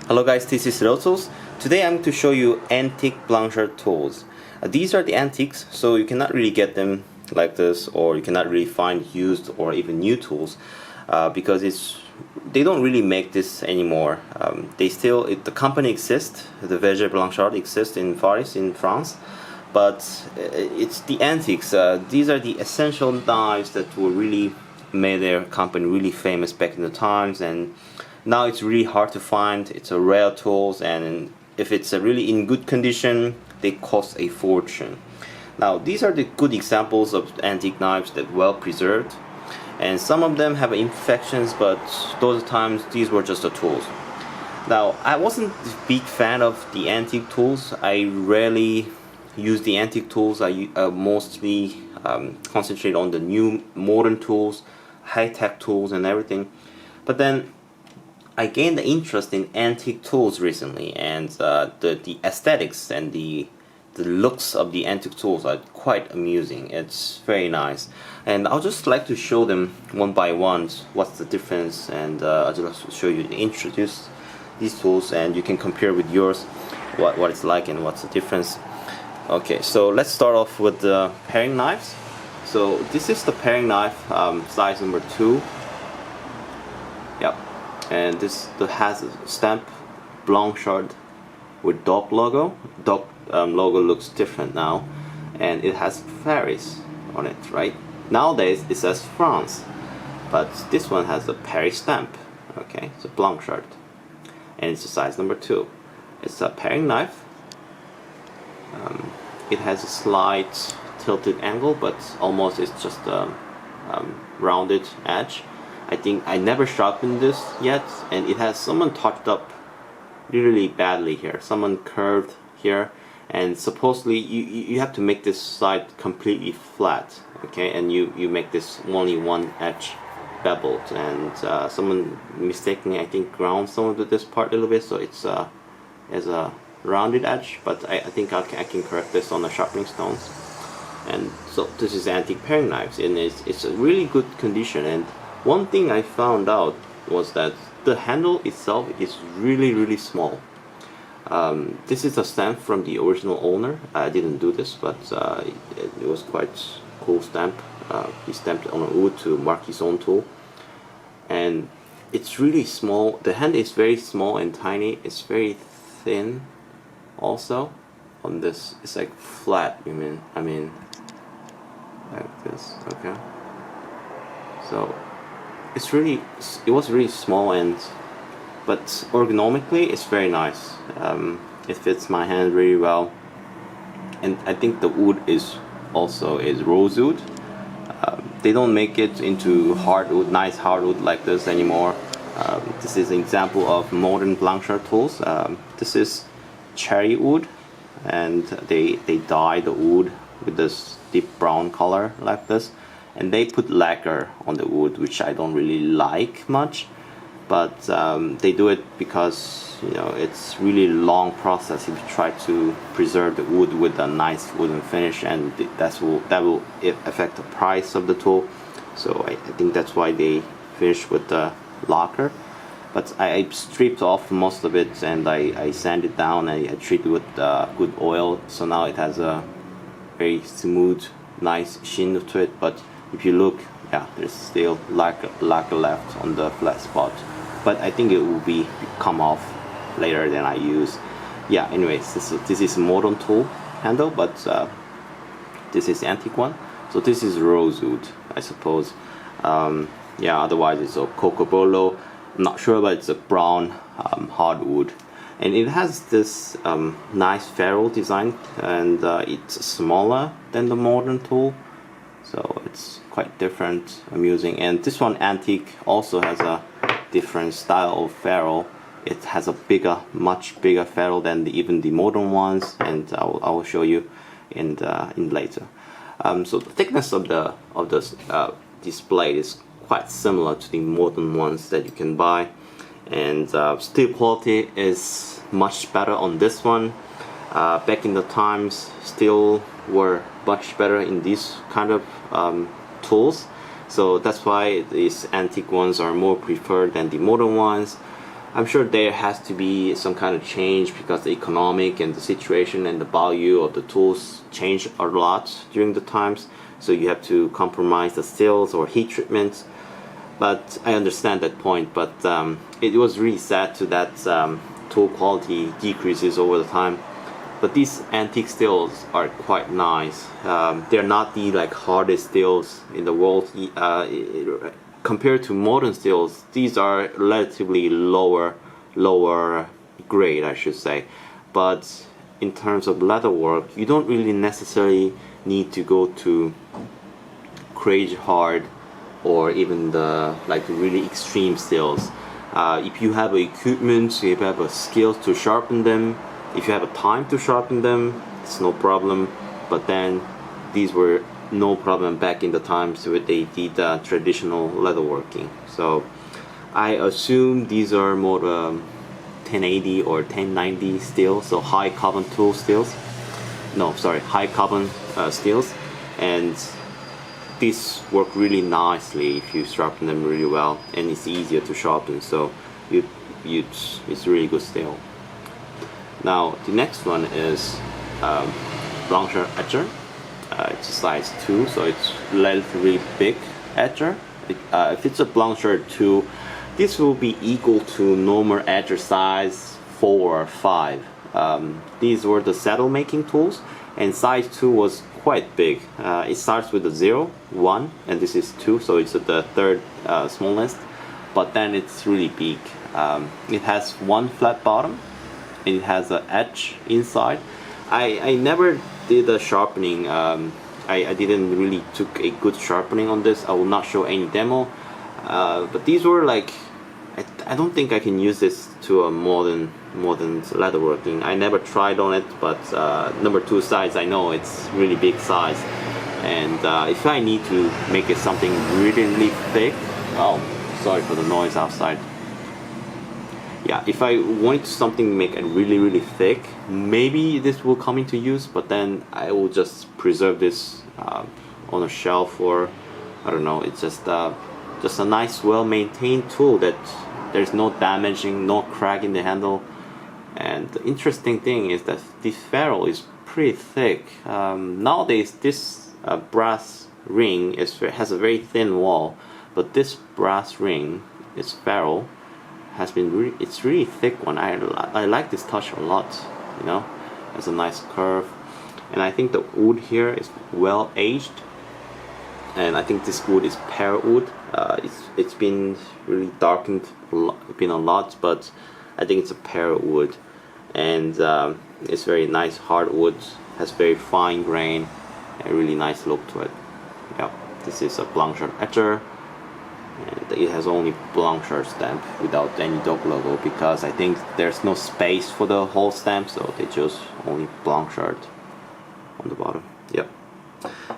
Hello guys, this is Tools. Today I'm going to show you antique Blanchard tools. These are the antiques, so you cannot really get them like this, or you cannot really find used or even new tools because they don't really make this anymore. The company exists, the Blanchard exists in Paris in France, but it's the antiques. These are the essential knives that were really made their company really famous back in the times, and now it's really hard to find. It's a rare tools, and if it's really in good condition, they cost a fortune. Now these are the good examples of antique knives that well preserved, and some of them have imperfections, but those times these were just the tools. Now I wasn't a big fan of the antique tools. I rarely use the antique tools. I mostly concentrate on the new modern tools, high-tech tools and everything. But then I gained the interest in antique tools recently, and the aesthetics and the looks of the antique tools are quite amusing. It's very nice, and I'll just like to show them one by one what's the difference, and I'll just show you, introduce these tools, and you can compare with yours what it's like and what's the difference. Okay, so let's start off with the paring knives. So this is the paring knife, size number 2. Yep. And this has a stamp Blanchard with dog logo. Dog logo looks different now, and it has Paris on it, right? Nowadays it says France, but this one has a Paris stamp. Okay, so Blanchard, and it's a size number 2. It's a paring knife. It has a slight tilted angle, but almost it's just a rounded edge. I think I never sharpened this yet, and it has someone touched up really badly here. Someone curved here, and supposedly you have to make this side completely flat, okay? And you make this only one edge beveled, and someone mistakenly, I think, ground some of this part a little bit, so it's as a rounded edge. But I think I can correct this on the sharpening stones. And so this is antique paring knives, and it's a really good condition. And one thing I found out was that the handle itself is really small. This is a stamp from the original owner. I didn't do this, but it was quite cool stamp. He stamped it on a wood to mark his own tool, and it's really small. The hand is very small and tiny. It's very thin also. On this, it's like flat. I mean like this. Okay, so it was really small, but ergonomically it's very nice. It fits my hand really well, and I think the wood is rosewood. They don't make it into hardwood, nice hardwood like this anymore. This is an example of modern Blanchard tools. This is cherry wood, and they dye the wood with this deep brown color like this, and they put lacquer on the wood, which I don't really like much, but they do it because it's really long process if you try to preserve the wood with a nice wooden finish, and that will affect the price of the tool. So I think that's why they finish with the lacquer. But I stripped off most of it, and I sanded it down, and I treated it with good oil, so now it has a very smooth, nice sheen to it. But if you look, yeah, there's still lacquer left on the flat spot, but I think it will come off later than I use. Yeah, anyways, this is modern tool handle, but this is antique one. So this is rosewood, I suppose. Yeah, otherwise it's a cocobolo. I'm not sure, but it's a brown hardwood, and it has this nice ferrule design, and it's smaller than the modern tool, so it's quite different, amusing. And this one, antique, also has a different style of ferrule. It has a much bigger ferrule than even the modern ones, and I will show you in later. So the thickness of the display is quite similar to the modern ones that you can buy, and steel quality is much better on this one. Back in the times, steel were much better in these kind of tools, so that's why these antique ones are more preferred than the modern ones. I'm sure there has to be some kind of change because the economic and the situation and the value of the tools change a lot during the times. So you have to compromise the stills or heat treatments. But I understand that point. But it was really sad to that tool quality decreases over the time. But these antique stills are quite nice. They're not the like hardest stills in the world. Compared to modern stills, these are relatively lower grade, I should say. But in terms of leather work, you don't really necessarily need to go to crazy hard or even the like really extreme stills. If you have equipment, if you have a skill to sharpen them, if you have a time to sharpen them, it's no problem. But then these were no problem back in the times when they did traditional leatherworking. So I assume these are more 1080 or 1090 steel, so high carbon tool steels. No, sorry, high carbon steels, and these work really nicely if you sharpen them really well, and it's easier to sharpen. So it's really good steel. Now the next one is Blanchard edger. It's a size 2, so it's relatively big edger. If it's a Blanchard 2, this will be equal to normal edger size 4 or 5. These were the saddle making tools, and size 2 was quite big. It starts with a 0, 1, and this is 2, so it's the third smallest, but then it's really big. It has one flat bottom, and it has an edge inside. I never did a sharpening. I didn't really took a good sharpening on this. I will not show any demo, but these were like, I don't think I can use this to a modern leatherworking. I never tried on it, but number 2 size, I know it's really big size, and if I need to make it something really thick, oh, sorry for the noise outside. Yeah, if I want something to make it really thick, maybe this will come into use, but then I will just preserve this on a shelf, or I don't know. It's just a nice, well-maintained tool that there's no damaging, no crack in the handle. And the interesting thing is that this ferrule is pretty thick. Nowadays, this brass ring has a very thin wall, but this brass ring, this ferrule, has been it's really thick one. I like this touch a lot, you know. It's a nice curve, and I think the wood here is well aged, and I think this wood is pear wood. It's been really darkened a lot, but I think it's a pear wood, and it's very nice hardwood, has very fine grain, a really nice look to it. Yeah, this is a Blanchard edger. And it has only Blanchard stamp without any dog logo, because I think there's no space for the whole stamp, so they chose only Blanchard on the bottom. Yep.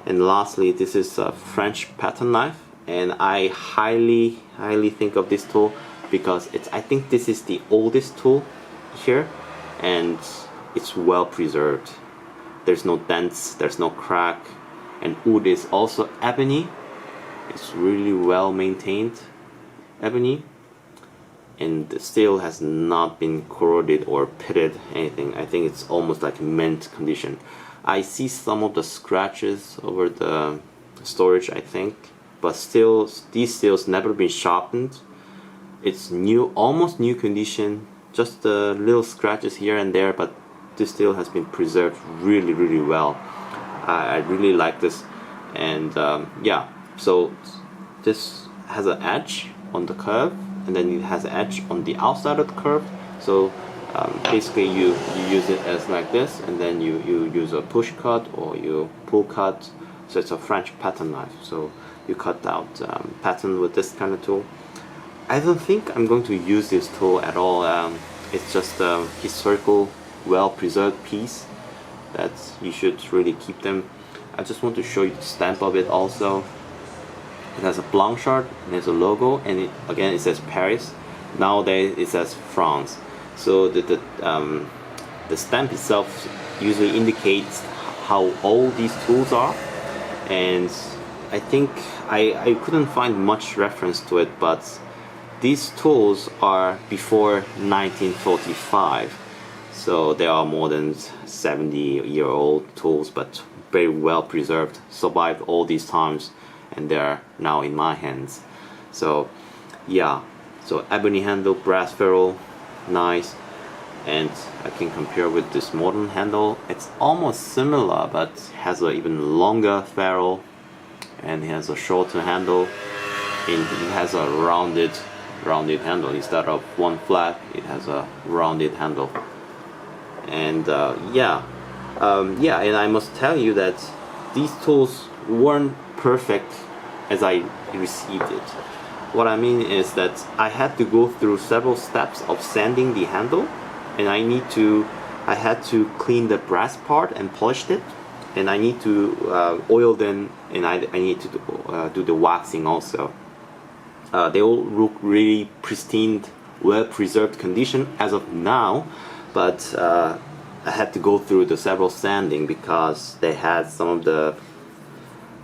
And lastly, this is a French pattern knife, and I highly think of this tool because I think this is the oldest tool here, and it's well preserved. There's no dents, there's no crack, and wood is also ebony. It's really well maintained ebony, and the steel has not been corroded or pitted anything. I think it's almost like mint condition. I see some of the scratches over the storage, I think, but still these steels never been sharpened. It's new, almost new condition, just the little scratches here and there, but this steel has been preserved really well. I really like this, and yeah. So this has an edge on the curve, and then it has an edge on the outside of the curve. So basically you use it as like this, and then you use a push cut or you pull cut. So it's a French pattern knife. So you cut out pattern with this kind of tool. I don't think I'm going to use this tool at all. It's just a historical, well-preserved piece that you should really keep them. I just want to show you the stamp of it also. It has a Blanchard and there's a logo, and again it says Paris. Nowadays it says France. So the stamp itself usually indicates how old these tools are, and I think I couldn't find much reference to it, but these tools are before 1945, so they are more than 70-year-old tools, but very well preserved, survived all these times, and they're now in my hands. So yeah, so ebony handle, brass ferrule, nice. And I can compare with this modern handle. It's almost similar, but has an even longer ferrule, and it has a shorter handle, and it has a rounded handle. Instead of one flat, it has a rounded handle. And yeah, and I must tell you that these tools weren't perfect as I received it. What I mean is that I had to go through several steps of sanding the handle, and I had to clean the brass part and polish it, and I need to oil them, and I need to do the waxing also. They all look really pristine, well preserved condition as of now, but I had to go through the several sanding because they had some of the,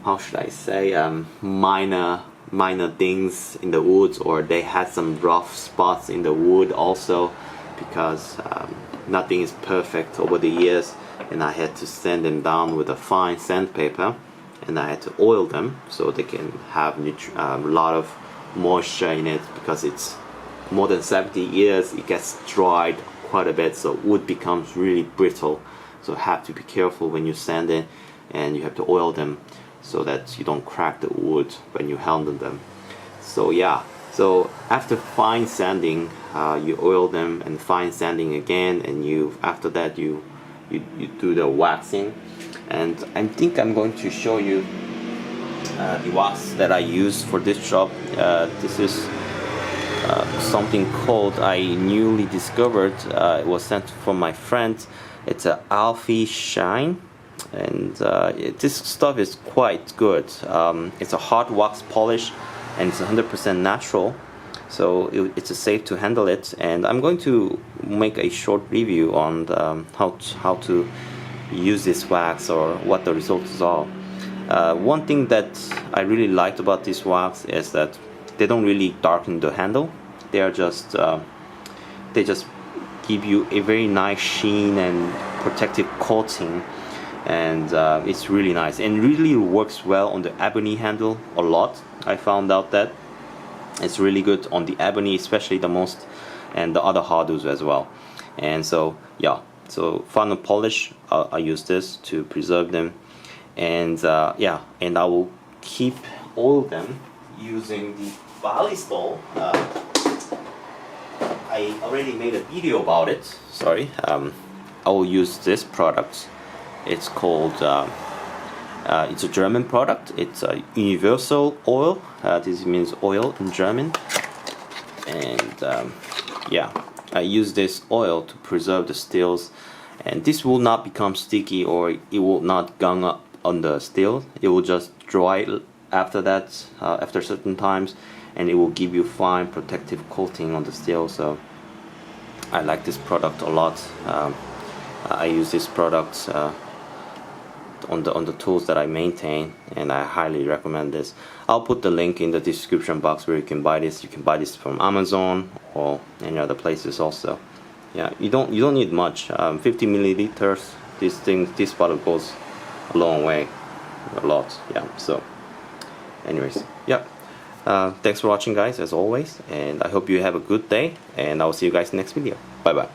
how should I say, minor things in the woods, or they had some rough spots in the wood also, because nothing is perfect over the years, and I had to sand them down with a fine sandpaper, and I had to oil them so they can have a lot of moisture in it, because it's more than 70 years, it gets dried quite a bit, so wood becomes really brittle. So have to be careful when you sand it, and you have to oil them so that you don't crack the wood when you handle them. So yeah, so after fine sanding, you oil them, and fine sanding again, and after that you do the waxing. And I think I'm going to show you the wax that I use for this job. This is something called, I newly discovered, it was sent from my friend. It's a Alfie Shine, and this stuff is quite good. It's a hard wax polish, and it's 100% natural, so it's safe to handle it. And I'm going to make a short review on how to use this wax, or what the results are. One thing that I really liked about this wax is that they don't really darken the handle. They are just they just give you a very nice sheen and protective coating, and it's really nice, and really works well on the ebony handle a lot. I found out that it's really good on the ebony, especially the most, and the other hardwoods as well. And so yeah, so final polish, I use this to preserve them, and yeah, and I will keep all of them using the Ballistol. I already made a video about it. Sorry, I will use this product. It's called it's a German product. It's a universal oil. This means oil in German. And yeah, I use this oil to preserve the steels, and this will not become sticky, or it will not gang up on the steel. It will just dry after that, after certain times, and it will give you fine protective coating on the steel. So I like this product a lot. I use this product on the tools that I maintain, and I highly recommend this. I'll put the link in the description box where you can buy this. You can buy this from Amazon or any other places also. Yeah, you don't need much. 50 milliliters. This bottle goes a long way, a lot. Yeah. So, anyways, yeah. Thanks for watching, guys, as always, and I hope you have a good day, and I'll see you guys next video. Bye bye.